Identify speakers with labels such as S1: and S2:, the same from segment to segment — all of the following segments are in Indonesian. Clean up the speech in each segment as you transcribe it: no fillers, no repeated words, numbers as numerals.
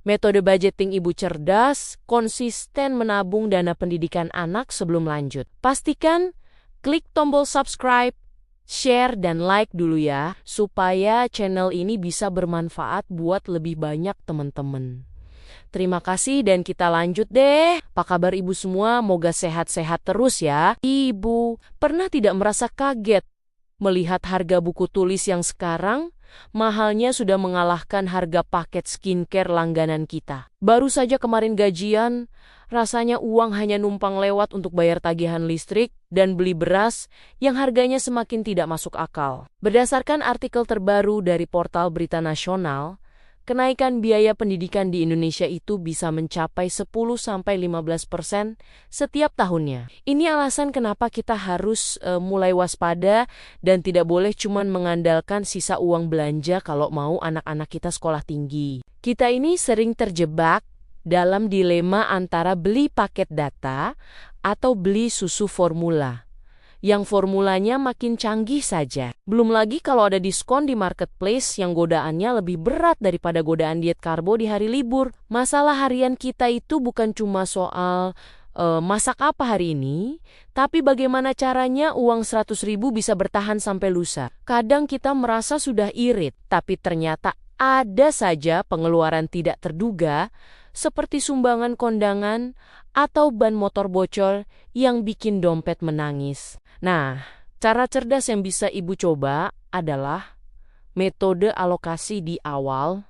S1: Metode budgeting ibu cerdas, konsisten menabung dana pendidikan anak sebelum lanjut. Pastikan klik tombol subscribe, share, dan like dulu ya, supaya channel ini bisa bermanfaat buat lebih banyak teman-teman. Terima kasih dan kita lanjut deh. Apa kabar ibu semua? Moga sehat-sehat terus ya. Ibu, pernah tidak merasa kaget melihat harga buku tulis yang sekarang mahalnya sudah mengalahkan harga paket skincare langganan kita? Baru saja kemarin gajian, rasanya uang hanya numpang lewat untuk bayar tagihan listrik dan beli beras yang harganya semakin tidak masuk akal. Berdasarkan artikel terbaru dari portal Berita Nasional, kenaikan biaya pendidikan di Indonesia itu bisa mencapai 10-15% setiap tahunnya. Ini alasan kenapa kita harus mulai waspada dan tidak boleh cuma mengandalkan sisa uang belanja kalau mau anak-anak kita sekolah tinggi. Kita ini sering terjebak dalam dilema antara beli paket data atau beli susu formula, yang formulanya makin canggih saja. Belum lagi kalau ada diskon di marketplace yang godaannya lebih berat daripada godaan diet karbo di hari libur. Masalah harian kita itu bukan cuma soal masak apa hari ini, tapi bagaimana caranya uang 100.000 bisa bertahan sampai lusa. Kadang kita merasa sudah irit, tapi ternyata ada saja pengeluaran tidak terduga, seperti sumbangan kondangan atau ban motor bocor yang bikin dompet menangis. Nah, cara cerdas yang bisa ibu coba adalah metode alokasi di awal,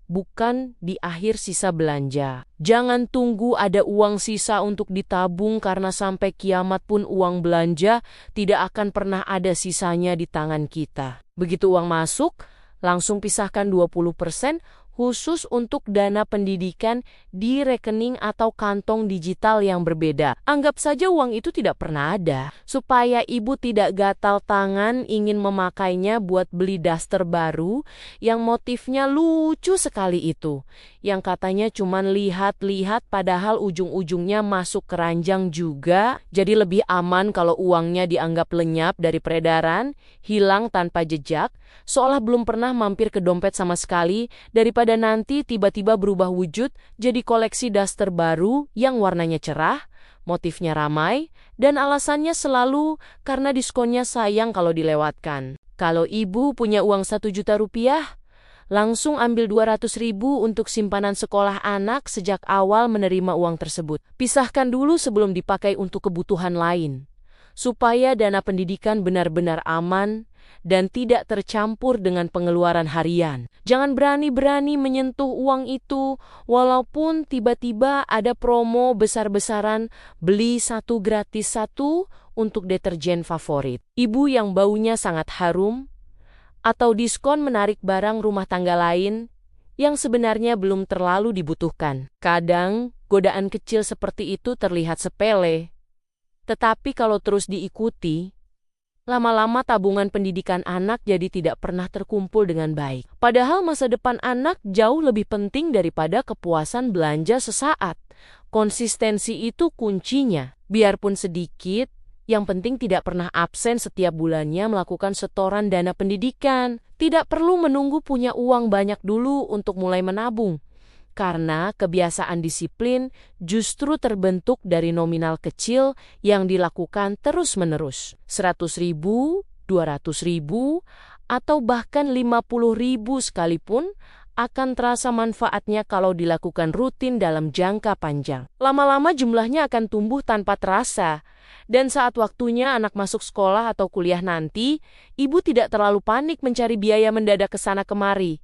S1: bukan di akhir sisa belanja. Jangan tunggu ada uang sisa untuk ditabung karena sampai kiamat pun uang belanja tidak akan pernah ada sisanya di tangan kita. Begitu uang masuk, langsung pisahkan 20% khusus untuk dana pendidikan di rekening atau kantong digital yang berbeda. Anggap saja uang itu tidak pernah ada, supaya ibu tidak gatal tangan ingin memakainya buat beli daster baru yang motifnya lucu sekali itu, yang katanya cuman lihat-lihat padahal ujung-ujungnya masuk keranjang juga. Jadi lebih aman kalau uangnya dianggap lenyap dari peredaran, hilang tanpa jejak, seolah belum pernah mampir ke dompet sama sekali, daripada nanti tiba-tiba berubah wujud jadi koleksi daster baru yang warnanya cerah, motifnya ramai, dan alasannya selalu karena diskonnya sayang kalau dilewatkan. Kalau ibu punya uang 1 juta rupiah, langsung ambil 200.000 untuk simpanan sekolah anak sejak awal menerima uang tersebut. Pisahkan dulu sebelum dipakai untuk kebutuhan lain, supaya dana pendidikan benar-benar aman dan tidak tercampur dengan pengeluaran harian. Jangan berani-berani menyentuh uang itu, walaupun tiba-tiba ada promo besar-besaran beli 1 gratis 1 untuk deterjen favorit ibu yang baunya sangat harum, atau diskon menarik barang rumah tangga lain yang sebenarnya belum terlalu dibutuhkan. Kadang, godaan kecil seperti itu terlihat sepele, tetapi kalau terus diikuti, lama-lama tabungan pendidikan anak jadi tidak pernah terkumpul dengan baik. Padahal masa depan anak jauh lebih penting daripada kepuasan belanja sesaat. Konsistensi itu kuncinya. Biarpun sedikit, yang penting tidak pernah absen setiap bulannya melakukan setoran dana pendidikan. Tidak perlu menunggu punya uang banyak dulu untuk mulai menabung. Karena kebiasaan disiplin justru terbentuk dari nominal kecil yang dilakukan terus-menerus. 100.000, 200.000, atau bahkan 50.000 sekalipun akan terasa manfaatnya kalau dilakukan rutin dalam jangka panjang. Lama-lama jumlahnya akan tumbuh tanpa terasa. Dan saat waktunya anak masuk sekolah atau kuliah nanti, ibu tidak terlalu panik mencari biaya mendadak ke sana kemari.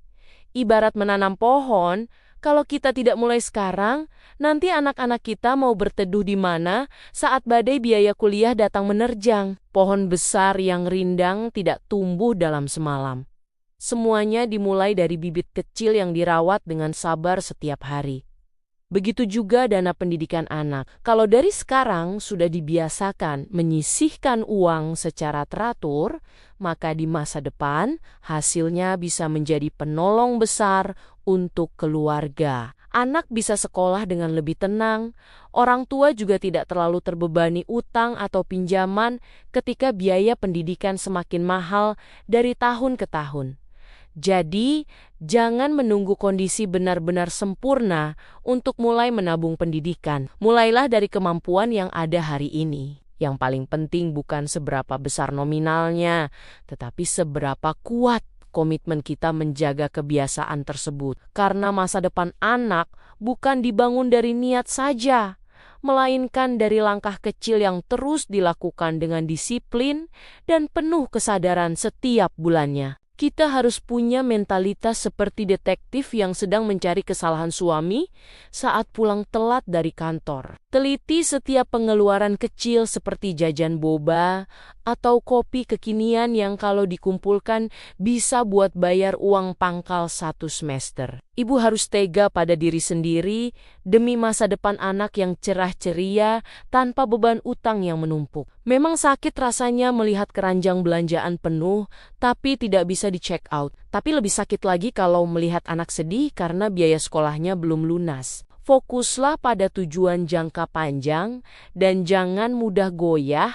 S1: Ibarat menanam pohon, kalau kita tidak mulai sekarang, nanti anak-anak kita mau berteduh di mana saat badai biaya kuliah datang menerjang. Pohon besar yang rindang tidak tumbuh dalam semalam. Semuanya dimulai dari bibit kecil yang dirawat dengan sabar setiap hari. Begitu juga dana pendidikan anak. Kalau dari sekarang sudah dibiasakan menyisihkan uang secara teratur, maka di masa depan hasilnya bisa menjadi penolong besar untuk keluarga. Anak bisa sekolah dengan lebih tenang, orang tua juga tidak terlalu terbebani utang atau pinjaman ketika biaya pendidikan semakin mahal dari tahun ke tahun. Jadi, jangan menunggu kondisi benar-benar sempurna untuk mulai menabung pendidikan. Mulailah dari kemampuan yang ada hari ini. Yang paling penting bukan seberapa besar nominalnya, tetapi seberapa kuat komitmen kita menjaga kebiasaan tersebut. Karena masa depan anak bukan dibangun dari niat saja, melainkan dari langkah kecil yang terus dilakukan dengan disiplin dan penuh kesadaran setiap bulannya. Kita harus punya mentalitas seperti detektif yang sedang mencari kesalahan suami saat pulang telat dari kantor. Teliti setiap pengeluaran kecil seperti jajan boba atau kopi kekinian yang kalau dikumpulkan bisa buat bayar uang pangkal 1 semester. Ibu harus tega pada diri sendiri demi masa depan anak yang cerah ceria tanpa beban utang yang menumpuk. Memang sakit rasanya melihat keranjang belanjaan penuh tapi tidak bisa di-check out. Tapi lebih sakit lagi kalau melihat anak sedih karena biaya sekolahnya belum lunas. Fokuslah pada tujuan jangka panjang dan jangan mudah goyah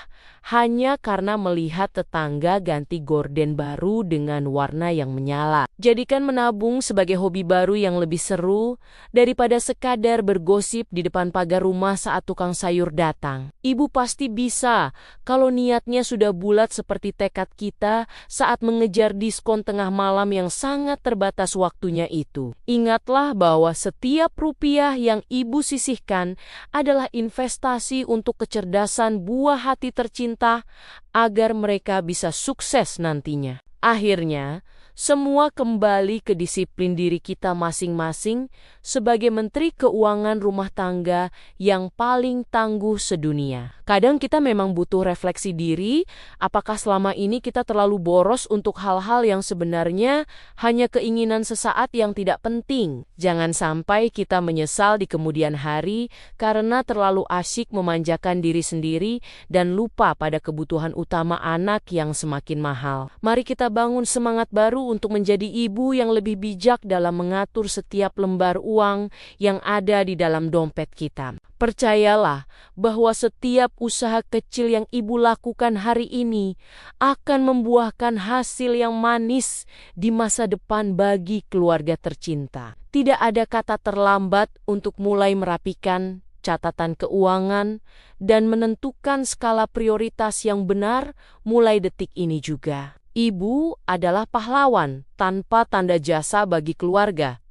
S1: hanya karena melihat tetangga ganti gorden baru dengan warna yang menyala. Jadikan menabung sebagai hobi baru yang lebih seru daripada sekadar bergosip di depan pagar rumah saat tukang sayur datang. Ibu pasti bisa kalau niatnya sudah bulat seperti tekad kita saat mengejar diskon tengah malam yang sangat terbatas waktunya itu. Ingatlah bahwa setiap rupiah yang ibu sisihkan adalah investasi untuk kecerdasan buah hati tercinta agar mereka bisa sukses nantinya. Akhirnya, semua kembali ke disiplin diri kita masing-masing sebagai menteri keuangan rumah tangga yang paling tangguh sedunia. Kadang kita memang butuh refleksi diri, apakah selama ini kita terlalu boros untuk hal-hal yang sebenarnya hanya keinginan sesaat yang tidak penting. Jangan sampai kita menyesal di kemudian hari karena terlalu asyik memanjakan diri sendiri dan lupa pada kebutuhan utama anak yang semakin mahal. Mari kita bangun semangat baru untuk menjadi ibu yang lebih bijak dalam mengatur setiap lembar uang yang ada di dalam dompet kita. Percayalah bahwa setiap usaha kecil yang ibu lakukan hari ini akan membuahkan hasil yang manis di masa depan bagi keluarga tercinta. Tidak ada kata terlambat untuk mulai merapikan catatan keuangan dan menentukan skala prioritas yang benar mulai detik ini juga. Ibu adalah pahlawan tanpa tanda jasa bagi keluarga.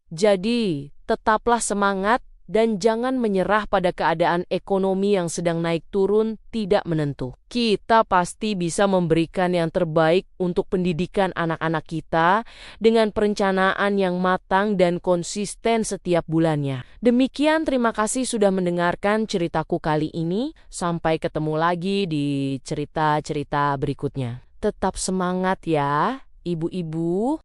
S1: Jadi, tetaplah semangat dan jangan menyerah pada keadaan ekonomi yang sedang naik turun tidak menentu. Kita pasti bisa memberikan yang terbaik untuk pendidikan anak-anak kita dengan perencanaan yang matang dan konsisten setiap bulannya. Demikian, terima kasih sudah mendengarkan ceritaku kali ini. Sampai ketemu lagi di cerita-cerita berikutnya. Tetap semangat ya, ibu-ibu.